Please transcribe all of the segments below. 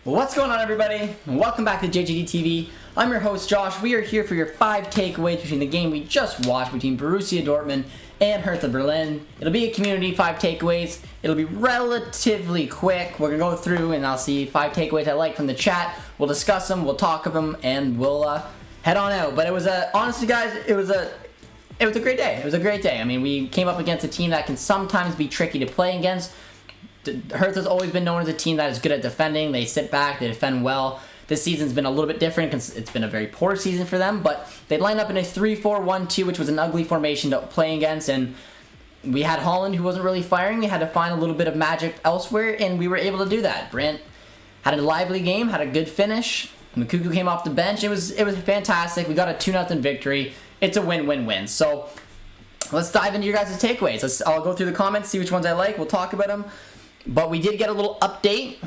What's going on, everybody? Welcome back to JJD TV. I'm your host, Josh. We are here for your 5 takeaways between the game we just watched between Borussia Dortmund and Hertha Berlin. It'll be a community 5 takeaways. It'll be relatively quick. We're going to go through and I'll see 5 takeaways I like from the chat. We'll discuss them, we'll talk of them, and we'll head on out. But it was honestly, guys, it was a great day. It was a great day. I mean, we came up against a team that can sometimes be tricky to play against. Hertha's always been known as a team that is good at defending. They sit back, they defend well. This season's been a little bit different because it's been a very poor season for them, but they lined up in a 3-4-1-2, which was an ugly formation to play against, and we had Holland, who wasn't really firing. We had to find a little bit of magic elsewhere, and we were able to do that. Brandt had a lively game, had a good finish. Mukuku came off the bench. It was fantastic. We got a 2-0 victory. It's a win-win-win. So let's dive into your guys' takeaways. I'll go through the comments, see which ones I like. We'll talk about them. But we did get a little update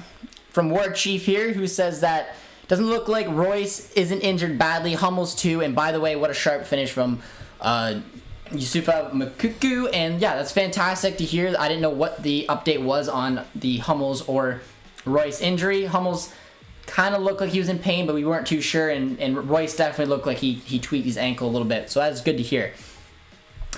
from War Chief here, who says that doesn't look like Royce isn't injured badly. Hummels too, and by the way, what a sharp finish from Yusufa Mukuku. And yeah, that's fantastic to hear. I didn't know what the update was on the Hummels or Royce injury. Hummels kind of looked like he was in pain, but we weren't too sure, and Royce definitely looked like he tweaked his ankle a little bit, so that's good to hear.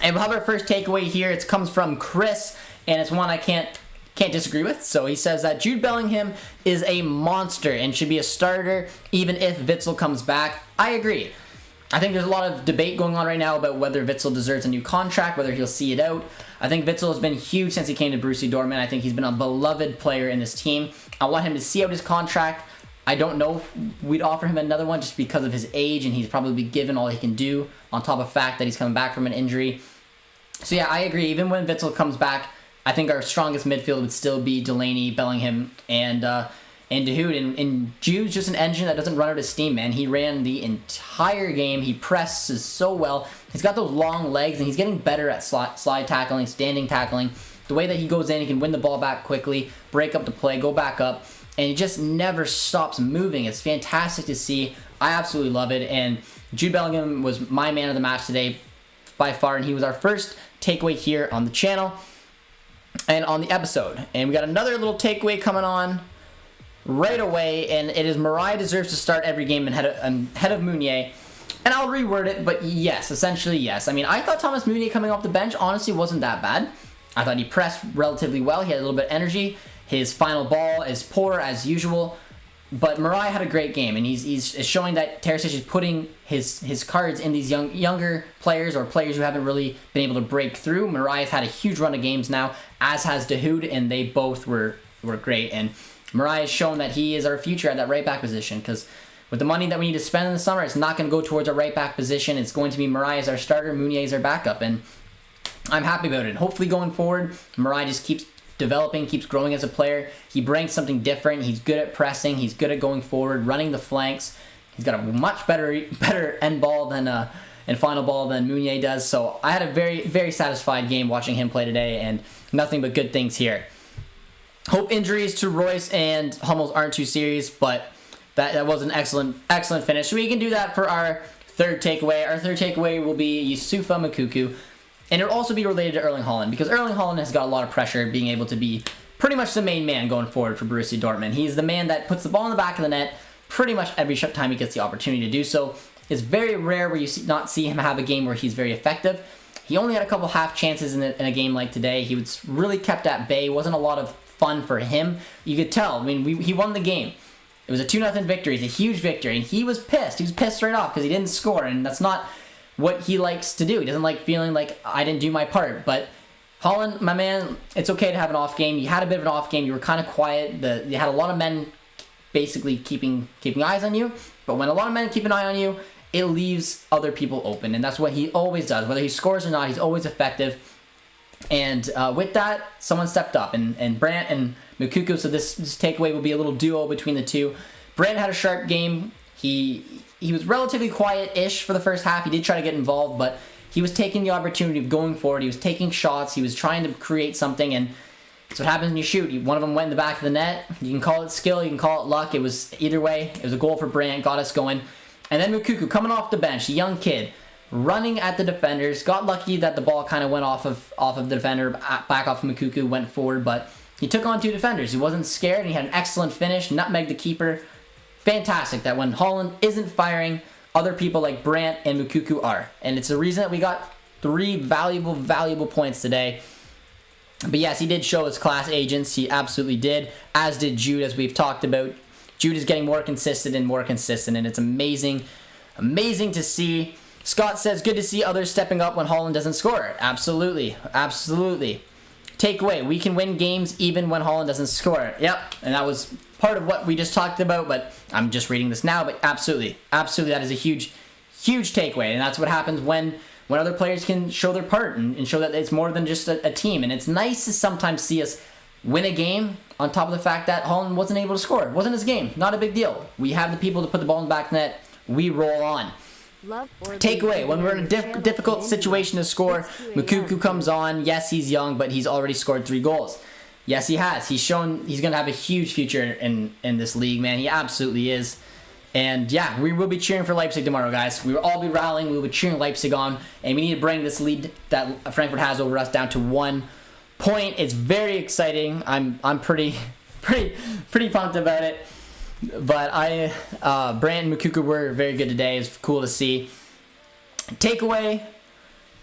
And we'll have our first takeaway here. It comes from Chris, and it's one I can't disagree with. So he says that Jude Bellingham is a monster and should be a starter even if Witsel comes back. I agree. I think there's a lot of debate going on right now about whether Witsel deserves a new contract, whether he'll see it out. I think Witsel has been huge since he came to Borussia Dortmund. I think he's been a beloved player in this team. I want him to see out his contract. I don't know if we'd offer him another one just because of his age, and he's probably given all he can do on top of the fact that he's coming back from an injury. So yeah, I agree. Even when Witsel comes back, I think our strongest midfield would still be Delaney, Bellingham, and De Hood. And Jude's just an engine that doesn't run out of steam, man. He ran the entire game. He presses so well. He's got those long legs, and he's getting better at slide tackling, standing tackling. The way that he goes in, he can win the ball back quickly, break up the play, go back up, and he just never stops moving. It's fantastic to see. I absolutely love it. And Jude Bellingham was my man of the match today by far, and he was our first takeaway here on the channel and on the episode. And we got another little takeaway coming on right away, and it is Mariah deserves to start every game ahead of Meunier. And I'll reword it, but yes, essentially yes. I mean, I thought Thomas Meunier coming off the bench honestly wasn't that bad. I thought he pressed relatively well. He had a little bit of energy. His final ball is poor as usual, but Mariah had a great game, and he's showing that Terzic is putting his cards in these younger players or players who haven't really been able to break through. Mariah's had a huge run of games now, as has De Hood, and they both were great. And Mariah's shown that he is our future at that right back position, because with the money that we need to spend in the summer, it's not going to go towards our right back position. It's going to be Mariah as our starter, Meunier as our backup, and I'm happy about it. Hopefully going forward, Mariah just keeps developing, keeps growing as a player. He brings something different. He's good at pressing. He's good at going forward, running the flanks. He's got a much better end ball than and final ball than Meunier does. So I had a very, very satisfied game watching him play today, and nothing but good things here. Hope injuries to Royce and Hummels aren't too serious, but that was an excellent finish. So we can do that for our third takeaway. Our third takeaway will be Yusufa Mukuku. And it'll also be related to Erling Haaland, because Erling Haaland has got a lot of pressure being able to be pretty much the main man going forward for Borussia Dortmund. He's the man that puts the ball in the back of the net pretty much every time he gets the opportunity to do so. It's very rare where you not see him have a game where he's very effective. He only had a couple half chances in a game like today. He was really kept at bay. It wasn't a lot of fun for him. You could tell. I mean, he won the game. It was a 2-0 victory. It's a huge victory, and he was pissed. He was pissed right off because he didn't score, and that's not what he likes to do. He doesn't like feeling like I didn't do my part. But Haaland, my man, it's okay to have an off game. You had a bit of an off game. You were kind of quiet. You had a lot of men basically keeping eyes on you. But when a lot of men keep an eye on you, it leaves other people open. And that's what he always does. Whether he scores or not, he's always effective. And with that, someone stepped up. And Brandt and Mukuku, so this takeaway will be a little duo between the two. Brandt had a sharp game. He was relatively quiet-ish for the first half. He did try to get involved, but he was taking the opportunity of going forward. He was taking shots. He was trying to create something, and that's what happens when you shoot. One of them went in the back of the net. You can call it skill. You can call it luck. It was either way. It was a goal for Brandt. Got us going. And then Mukuku coming off the bench, the young kid, running at the defenders. Got lucky that the ball kind of went off of the defender, back off of Mukuku, went forward, but he took on 2 defenders. He wasn't scared, and he had an excellent finish, nutmeg the keeper. Fantastic that when Haaland isn't firing, other people like Brandt and Mukuku are. And it's the reason that we got 3 valuable points today. But yes, he did show his class agents. He absolutely did, as did Jude, as we've talked about. Jude is getting more consistent, and it's amazing to see. Scott says, good to see others stepping up when Haaland doesn't score. Absolutely. Takeaway, we can win games even when Haaland doesn't score. Yep, and that was part of what we just talked about, but I'm just reading this now, but absolutely, that is a huge takeaway, and that's what happens when other players can show their part and show that it's more than just a team. And it's nice to sometimes see us win a game on top of the fact that Haaland wasn't able to score. It wasn't his game. Not a big deal. We have the people to put the ball in the back net. We roll on. Takeaway, when we're in a difficult situation to score, Mukuku comes on. Yes, he's young, but he's already scored 3 goals. Yes, he has. He's shown he's going to have a huge future in this league, man. He absolutely is. And yeah, we will be cheering for Leipzig tomorrow, guys. We will all be rallying. We will be cheering Leipzig on. And we need to bring this lead that Frankfurt has over us down to 1 point. It's very exciting. I'm pretty pumped about it. But Brandt and Mukuku were very good today. It's cool to see. Takeaway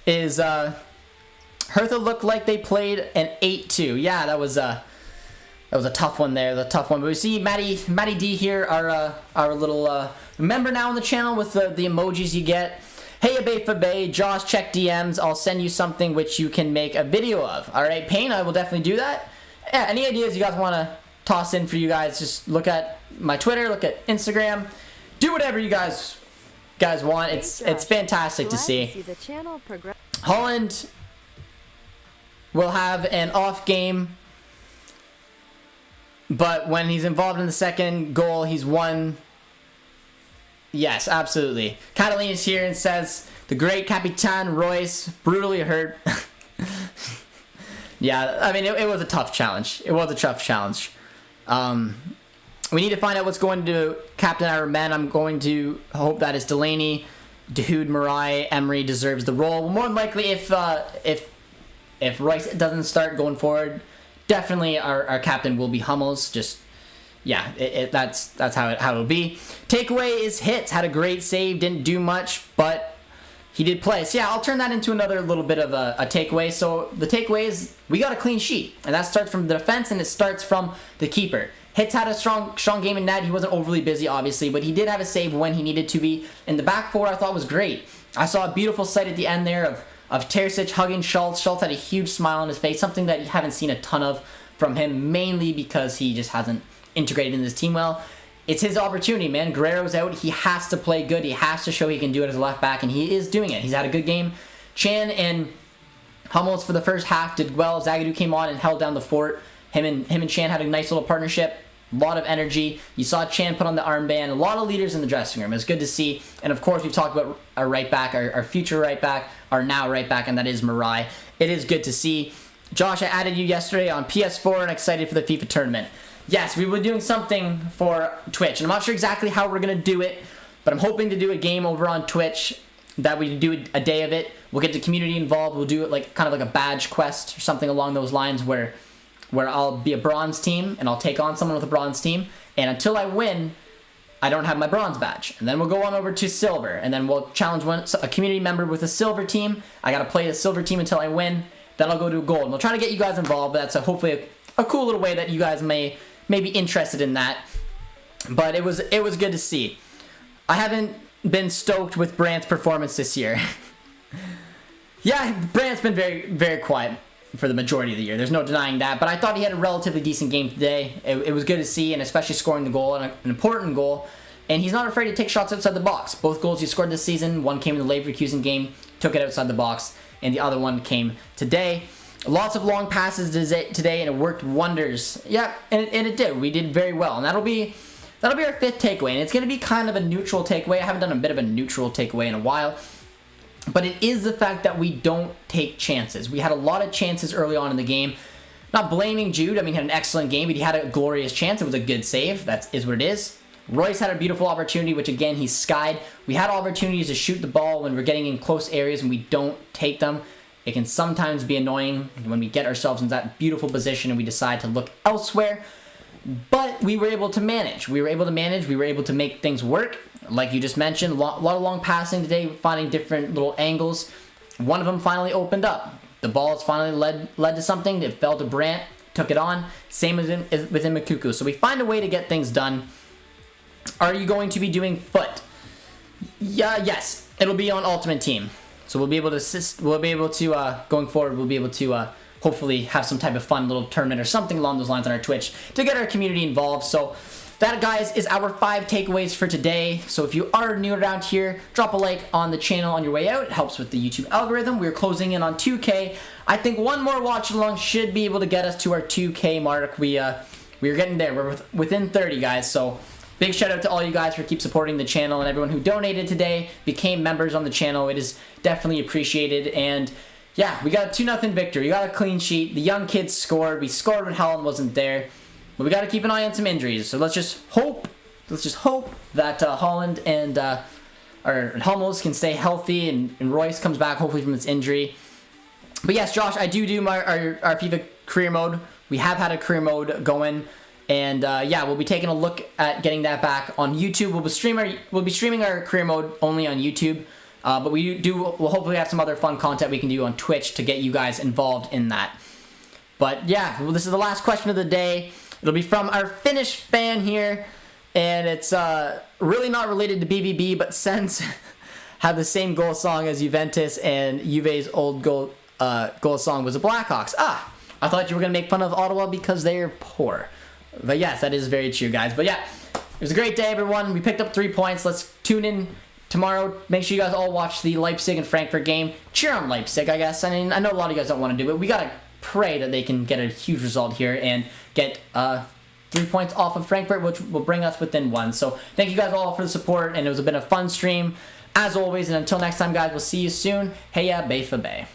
is Hertha looked like they played an 8-2. Yeah, that was a tough one there. But we see Matty D here, our little member now on the channel with the emojis you get. Hey, Abe Fabe, Josh, check DMs. I'll send you something which you can make a video of. All right, Payne, I will definitely do that. Yeah, any ideas you guys want to toss in for you guys, just look at my Twitter, look at Instagram, do whatever you guys want. It's fantastic to see. Haaland will have an off game, but when he's involved in the second goal, he's won. Yes, absolutely. Catalina's here and says the great Capitan Royce brutally hurt. Yeah, I mean it was a tough challenge. We need to find out what's going to captain our men. I'm going to hope that is Delaney, Dahoud, Marai, Emery deserves the role. More than likely, if Royce doesn't start going forward, definitely our captain will be Hummels. Just yeah, that's how it'll be. Takeaway is Hits had a great save, didn't do much, but he did play. So yeah, I'll turn that into another little bit of a takeaway. So the takeaway is we got a clean sheet, and that starts from the defense and it starts from the keeper. Hits had a strong game in net. He wasn't overly busy, obviously, but he did have a save when he needed to be. And the back four I thought was great. I saw a beautiful sight at the end there of Terzic hugging Schultz. Schultz had a huge smile on his face, something that you haven't seen a ton of from him, mainly because he just hasn't integrated in this team well. It's his opportunity, man. Guerrero's out. He has to play good. He has to show he can do it as a left back, and he is doing it. He's had a good game. Chan and Hummels for the first half did well. Zagadou came on and held down the fort. Him and Chan had a nice little partnership. A lot of energy. You saw Chan put on the armband. A lot of leaders in the dressing room. It was good to see. And of course, we've talked about our right back, our future right back, our now right back, and that is Marai. It is good to see. Josh, I added you yesterday on PS4 and excited for the FIFA tournament. Yes, we were doing something for Twitch. And I'm not sure exactly how we're going to do it, but I'm hoping to do a game over on Twitch that we do a day of it. We'll get the community involved. We'll do it like kind of like a badge quest or something along those lines where I'll be a bronze team and I'll take on someone with a bronze team. And until I win, I don't have my bronze badge. And then we'll go on over to silver. And then we'll challenge a community member with a silver team. I got to play the silver team until I win. Then I'll go to gold. And we'll try to get you guys involved. But that's hopefully a cool little way that you guys may be interested in that. But it was good to see. I haven't been stoked with Brandt's performance this year. Yeah, Brandt's been very, very quiet for the majority of the year. There's no denying that. But I thought he had a relatively decent game today. It was good to see, and especially scoring the goal, and an important goal. And he's not afraid to take shots outside the box. Both goals he scored this season, one came in the Leverkusen game, took it outside the box, and the other one came today. Lots of long passes today, and it worked wonders. Yeah, and it did. We did very well, and that'll be our fifth takeaway, and it's going to be kind of a neutral takeaway. I haven't done a bit of a neutral takeaway in a while. But it is the fact that we don't take chances. We had a lot of chances early on in the game. Not blaming Jude. I mean, he had an excellent game, but he had a glorious chance. It was a good save. That is what it is. Royce had a beautiful opportunity, which again, he skied. We had opportunities to shoot the ball when we're getting in close areas and we don't take them. It can sometimes be annoying when we get ourselves in that beautiful position and we decide to look elsewhere. But we were able to manage. We were able to make things work. Like you just mentioned, a lot of long passing today, finding different little angles. One of them finally opened up. The ball has finally led to something. It fell to Brandt, took it on. Same as with Mikuku. So we find a way to get things done. Are you going to be doing foot? Yeah, yes. It'll be on Ultimate Team. So we'll be able to, going forward, we'll be able to hopefully have some type of fun little tournament or something along those lines on our Twitch to get our community involved. So that, guys, is our 5 takeaways for today. So if you are new around here, drop a like on the channel on your way out. It helps with the YouTube algorithm. We're closing in on 2K. I think one more watch along should be able to get us to our 2K mark. We're getting there. We're within 30, guys. So big shout out to all you guys for keep supporting the channel and everyone who donated today, became members on the channel. It is definitely appreciated. And yeah, we got a 2-0 victory. We got a clean sheet. The young kids scored. We scored when Haaland wasn't there. But we got to keep an eye on some injuries. So let's just hope that Haaland and or Hummels can stay healthy and Royce comes back hopefully from this injury. But yes, Josh, I do our FIFA career mode. We have had a career mode going. And yeah, we'll be taking a look at getting that back on YouTube. We'll be streaming our career mode only on YouTube. But we'll hopefully have some other fun content we can do on Twitch to get you guys involved in that. But yeah, well, this is the last question of the day. It'll be from our Finnish fan here, and it's really not related to BVB, but Sens have the same goal song as Juventus, and Juve's old goal song was the Blackhawks. I thought you were going to make fun of Ottawa because they're poor. But yes, that is very true, guys. But yeah, it was a great day, everyone. We picked up 3 points. Let's tune in tomorrow. Make sure you guys all watch the Leipzig and Frankfurt game. Cheer on Leipzig, I guess. I mean, I know a lot of you guys don't want to do it. We got to pray that they can get a huge result here and get 3 points off of Frankfurt, which will bring us within 1. So thank you guys all for the support, and it was been a fun stream as always. And until next time, guys, we'll see you soon. Heya Bay for Bay.